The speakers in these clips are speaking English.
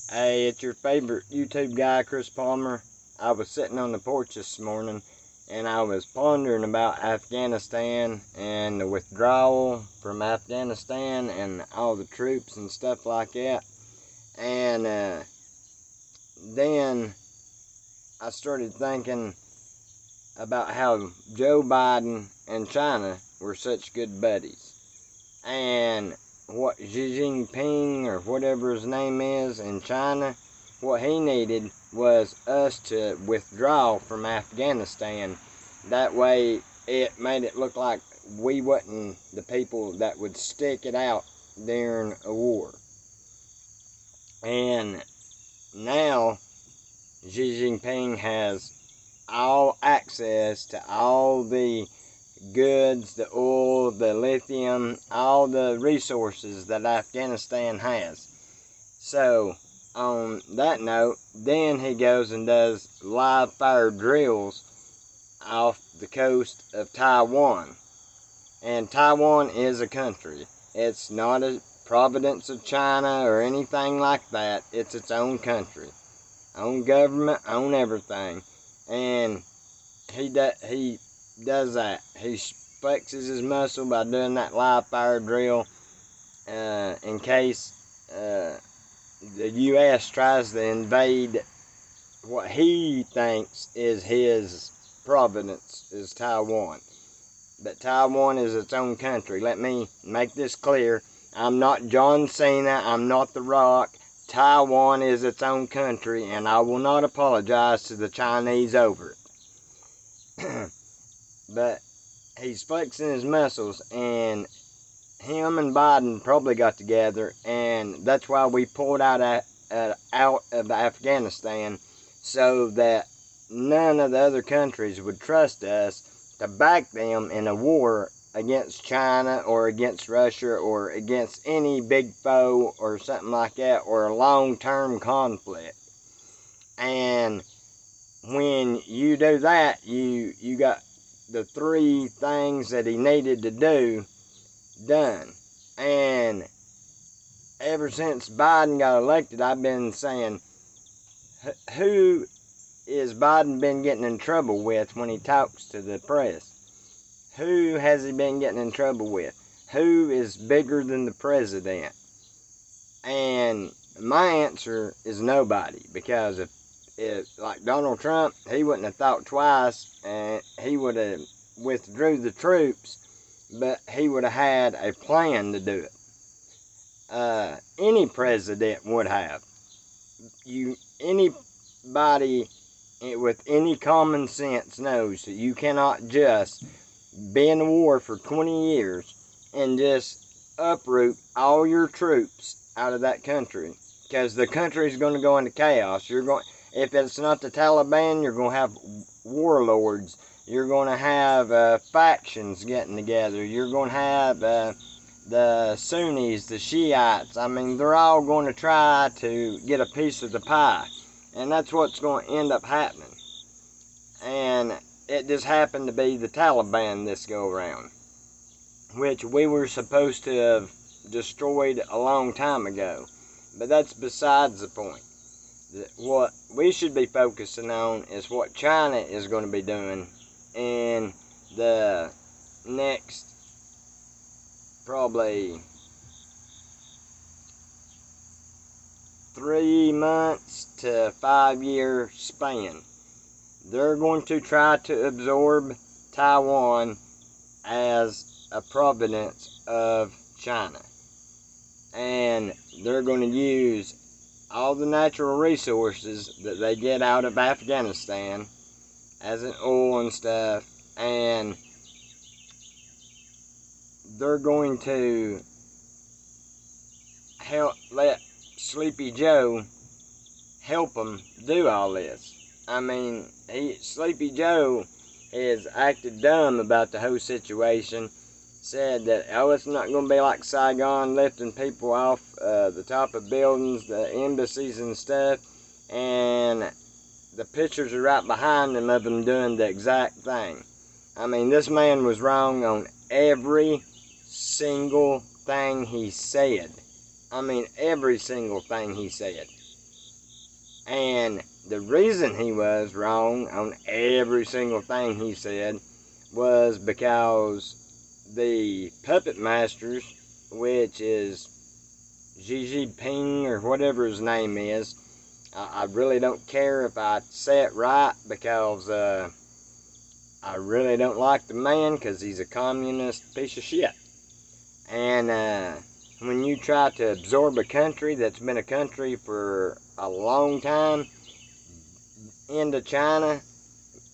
Hey, it's your favorite YouTube guy, Chris Palmer. I was sitting on the porch this morning and I was pondering about Afghanistan and the withdrawal from Afghanistan and all the troops and stuff like that. And then I started thinking about how Joe Biden and China were such good buddies. And what Xi Jinping, or whatever his name is, in China, what he needed was us to withdraw from Afghanistan. That way it made it look like we wasn't the people that would stick it out during a war. And now Xi Jinping has all access to all the goods, the oil, the lithium, all the resources that Afghanistan has. So, on that note, then he goes and does live fire drills off the coast of Taiwan. And Taiwan is a country. It's not a province of China or anything like that. It's its own country. Own government, own everything. And he does that. He flexes his muscle by doing that live fire drill in case the U.S. tries to invade what he thinks is his province, is Taiwan. But Taiwan is its own country. Let me make this clear. I'm not John Cena. I'm not The Rock. Taiwan is its own country, and I will not apologize to the Chinese over it. But he's flexing his muscles, and him and Biden probably got together, and that's why we pulled out of Afghanistan, so that none of the other countries would trust us to back them in a war against China or against Russia or against any big foe or something like that, or a long-term conflict. And when you do that, you got the three things that he needed to do done. And ever since Biden got elected, I've been saying, who is Biden been getting in trouble with when he talks to the press? Who has he been getting in trouble with? Who is bigger than the president? And my answer is nobody, because if like Donald Trump, he wouldn't have thought twice, and he would have withdrew the troops, but he would have had a plan to do it. Any president would have. Anybody with any common sense knows that you cannot just be in a war for 20 years and just uproot all your troops out of that country, because the country is going to go into chaos. If it's not the Taliban, you're going to have warlords. You're going to have factions getting together. You're going to have the Sunnis, the Shiites. I mean, they're all going to try to get a piece of the pie. And that's what's going to end up happening. And it just happened to be the Taliban this go around, which we were supposed to have destroyed a long time ago. But that's besides the point. What we should be focusing on is what China is going to be doing in the next probably 3 months to 5 year span. They're going to try to absorb Taiwan as a province of China. And they're going to use all the natural resources that they get out of Afghanistan, as in oil and stuff, and they're going to let Sleepy Joe help them do all this. I mean, Sleepy Joe has acted dumb about the whole situation. Said that, oh, it's not going to be like Saigon, lifting people off the top of buildings, the embassies and stuff. And the pictures are right behind them of them doing the exact thing. I mean, this man was wrong on every single thing he said. I mean, every single thing he said. And the reason he was wrong on every single thing he said was because the puppet masters, which is Xi Jinping or whatever his name is, I really don't care if I say it right, because I really don't like the man, because he's a communist piece of shit. And when you try to absorb a country that's been a country for a long time into China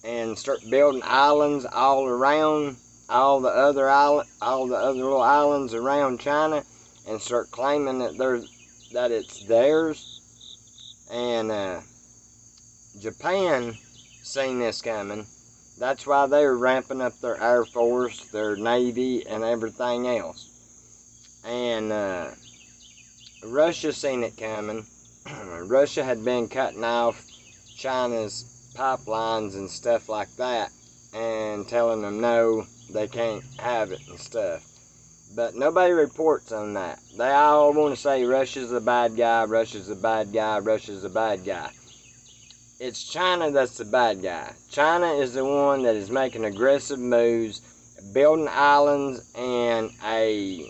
and start building islands all around all the other little islands around China, and start claiming that it's theirs, and Japan seen this coming. That's why they're ramping up their Air Force, their Navy, and everything else. And Russia seen it coming. Russia had been cutting off China's pipelines and stuff like that, and telling them no, they can't have it and stuff. But nobody reports on that. They all want to say Russia's a bad guy, Russia's a bad guy, Russia's a bad guy. It's China that's the bad guy. China is the one that is making aggressive moves, building islands and a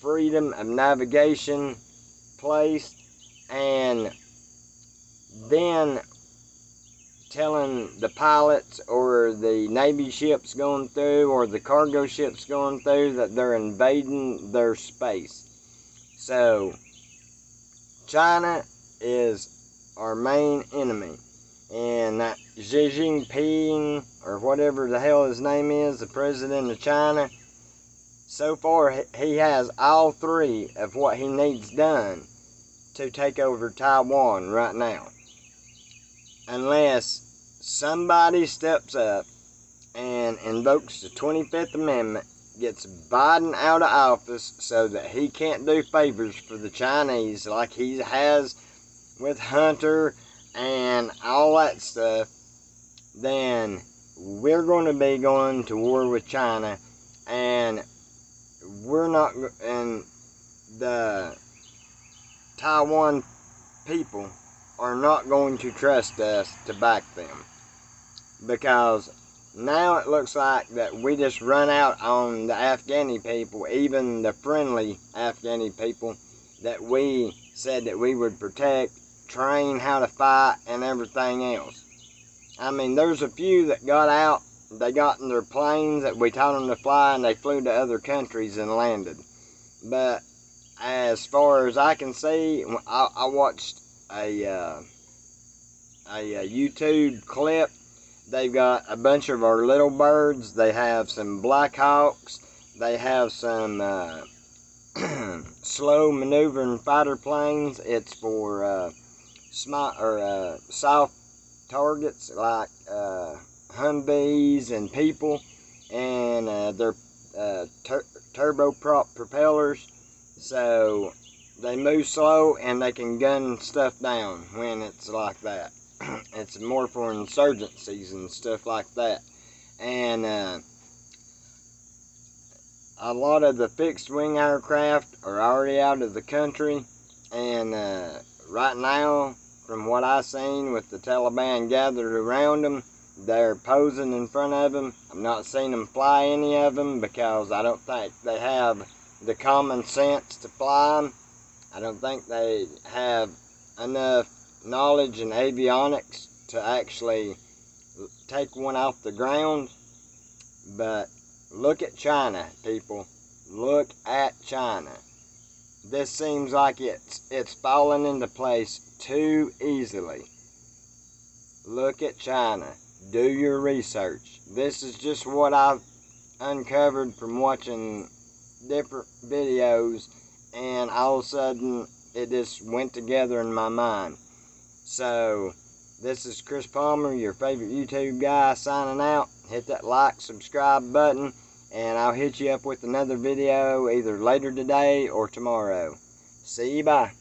freedom of navigation place, and then telling the pilots or the Navy ships going through or the cargo ships going through that they're invading their space. So China is our main enemy, and that Xi Jinping, or whatever the hell his name is, the president of China, so far he has all three of what he needs done to take over Taiwan right now, unless somebody steps up and invokes the 25th Amendment, gets Biden out of office so that he can't do favors for the Chinese like he has with Hunter and all that stuff. Then we're going to be going to war with China, and the Taiwan people are not going to trust us to back them, because now it looks like that we just run out on the Afghani people, even the friendly Afghani people that we said that we would protect, train how to fight, and everything else. I mean, there's a few that got out, they got in their planes that we taught them to fly, and they flew to other countries and landed. But as far as I can see, I watched a YouTube clip. They've got a bunch of our little birds. They have some Black Hawks. They have some slow maneuvering fighter planes. It's for soft targets like Humvees and people, and they're turboprop propellers, so they move slow and they can gun stuff down when it's like that. It's more for insurgencies and stuff like that. And a lot of the fixed wing aircraft are already out of the country, and right now, from what I've seen with the Taliban gathered around them, they're posing in front of them. I've not seen them fly any of them, because I don't think they have the common sense to fly them. I don't think they have enough knowledge in avionics to actually take one off the ground. But look at China, people. Look at China. This seems like it's fallen into place too easily. Look at China. Do your research. This is just what I've uncovered from watching different videos, and all of a sudden it just went together in my mind. So this is Chris Palmer, your favorite YouTube guy, signing out. Hit that like, subscribe button, and I'll hit you up with another video either later today or tomorrow. See you, bye.